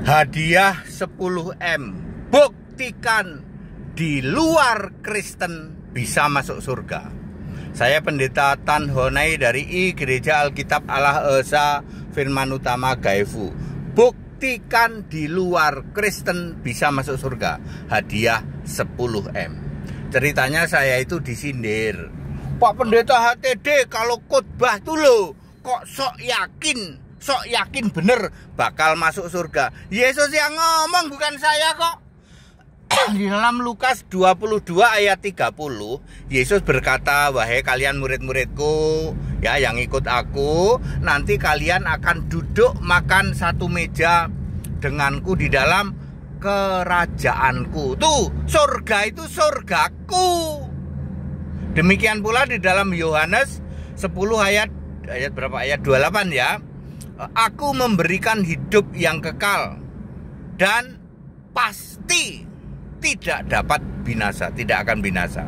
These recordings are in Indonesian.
Hadiah 10M. Buktikan di luar Kristen bisa masuk surga. Saya Pendeta Tan Honai dari Gereja Alkitab Allah Esa Firman Utama Gaefu. Buktikan di luar Kristen bisa masuk surga. Hadiah 10M. Ceritanya saya itu disindir. Pak Pendeta HTD, kalau khotbah tuh lo kok sok yakin bener bakal masuk surga. Yesus yang ngomong, bukan saya kok. Di dalam Lukas 22 ayat 30, Yesus berkata, "Wahai kalian murid-muridku, ya yang ikut aku, nanti kalian akan duduk makan satu meja denganku di dalam kerajaanku." Tuh, surga itu surgaku. Demikian pula di dalam Yohanes 10 ayat berapa? Ayat 28 ya. Aku memberikan hidup yang kekal dan pasti tidak dapat binasa, tidak akan binasa.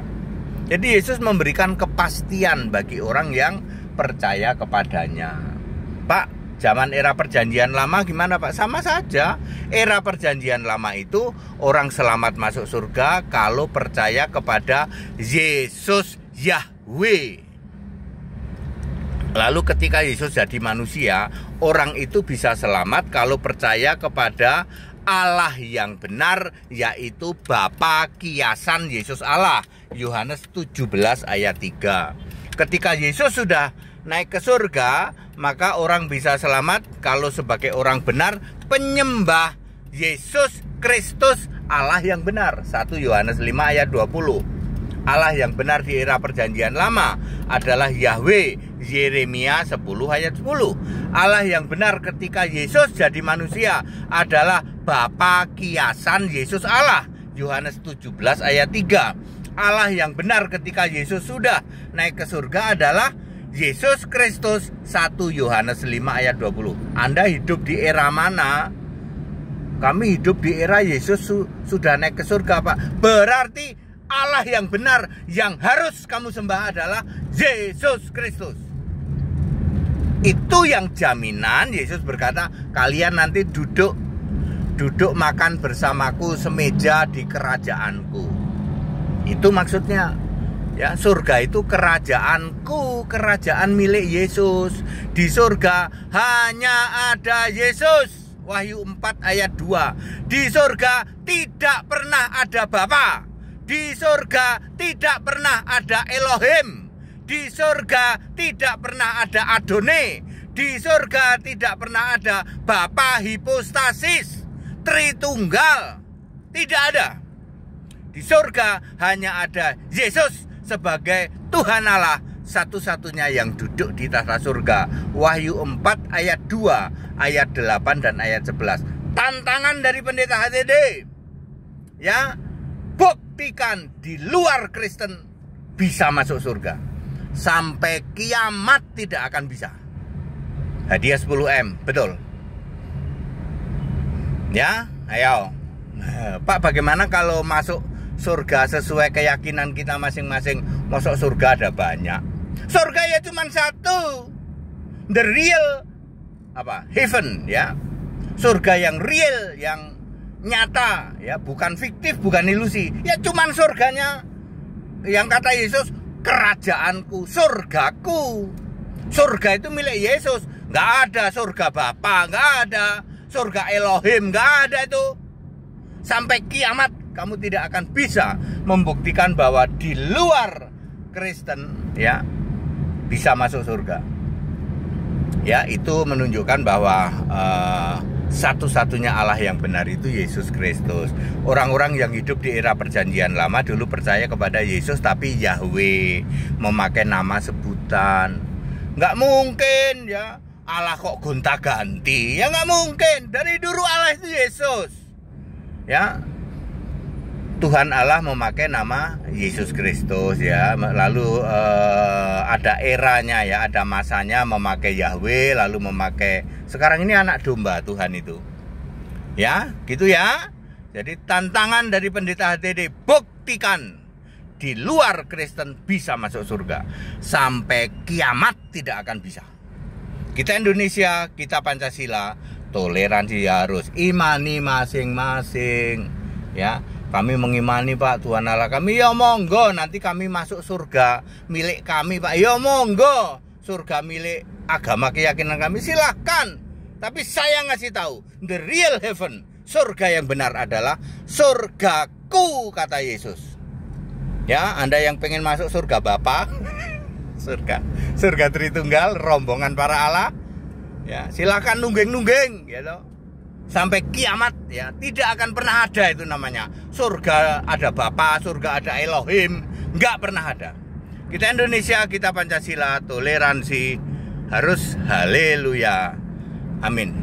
Jadi Yesus memberikan kepastian bagi orang yang percaya kepadanya. Pak, zaman era perjanjian lama gimana Pak? Sama saja. Era perjanjian lama itu orang selamat masuk surga kalau percaya kepada Yesus Yahweh. Lalu ketika Yesus jadi manusia, orang itu bisa selamat kalau percaya kepada Allah yang benar, yaitu Bapa kiasan Yesus Allah. Yohanes 17 ayat 3. Ketika Yesus sudah naik ke surga, maka orang bisa selamat kalau sebagai orang benar penyembah Yesus Kristus Allah yang benar. 1 Yohanes 5 ayat 20. Allah yang benar di era perjanjian lama adalah Yahweh. Yeremia 10 ayat 10. Allah yang benar ketika Yesus jadi manusia adalah Bapa kiasan Yesus Allah. Yohanes 17 ayat 3. Allah yang benar ketika Yesus sudah naik ke surga adalah Yesus Kristus. 1 Yohanes 5 ayat 20. Anda hidup di era mana? Kami hidup di era Yesus sudah naik ke surga, Pak. Berarti Allah yang benar yang harus kamu sembah adalah Yesus Kristus. Itu yang jaminan. Yesus berkata, kalian nanti duduk makan bersamaku semeja di kerajaanku. Itu maksudnya. Ya, surga itu kerajaanku, kerajaan milik Yesus. Di surga hanya ada Yesus. Wahyu 4 ayat 2. Di surga tidak pernah ada Bapa. Di surga tidak pernah ada Elohim. Di surga tidak pernah ada Adone. Di surga tidak pernah ada Bapa hipostasis, Tritunggal. Tidak ada. Di surga hanya ada Yesus sebagai Tuhan Allah satu-satunya yang duduk di tahta surga. Wahyu 4 ayat 2, ayat 8 dan ayat 11. Tantangan dari Pendeta HTD. Ya, buktikan di luar Kristen bisa masuk surga. Sampai kiamat tidak akan bisa. Hadiah 10M, betul. Ya, ayo. Pak, bagaimana kalau masuk surga sesuai keyakinan kita masing-masing? Masuk surga ada banyak. Surga ya cuma satu. The real heaven ya. Surga yang real, yang nyata ya, bukan fiktif, bukan ilusi. Ya cuman surganya yang kata Yesus, kerajaanku, surgaku. Surga itu milik Yesus. Nggak ada surga Bapa, nggak ada surga Elohim, nggak ada itu. Sampai kiamat kamu tidak akan bisa membuktikan bahwa di luar Kristen ya bisa masuk surga. Ya, itu menunjukkan bahwa satu-satunya Allah yang benar itu Yesus Kristus. Orang-orang yang hidup di era perjanjian lama dulu percaya kepada Yesus tapi Yahweh, memakai nama sebutan. Nggak mungkin ya Allah kok gonta-ganti. Ya nggak mungkin. Dari dulu Allah itu Yesus. Ya, Tuhan Allah memakai nama Yesus Kristus ya. Lalu ada eranya ya, ada masanya memakai Yahweh, lalu memakai, sekarang ini anak domba Tuhan itu. Ya, gitu ya. Jadi tantangan dari Pendeta HTD, buktikan di luar Kristen bisa masuk surga. Sampai kiamat tidak akan bisa. Kita Indonesia, kita Pancasila, toleransi harus, imani masing-masing. Ya, kami mengimani Pak Tuhan Allah kami, ya monggo nanti kami masuk surga milik kami Pak, ya monggo surga milik agama keyakinan kami, silahkan. Tapi saya ngasih tahu, the real heaven, surga yang benar adalah surgaku, kata Yesus. Ya, Anda yang pengen masuk surga Bapa, surga Tritunggal, rombongan para Allah, ya silahkan nunggeng-nunggeng, gitu. Sampai kiamat, ya tidak akan pernah ada itu namanya surga ada Bapa, surga ada Elohim, nggak pernah ada. Kita Indonesia, kita Pancasila, toleransi, harus haleluya, amin.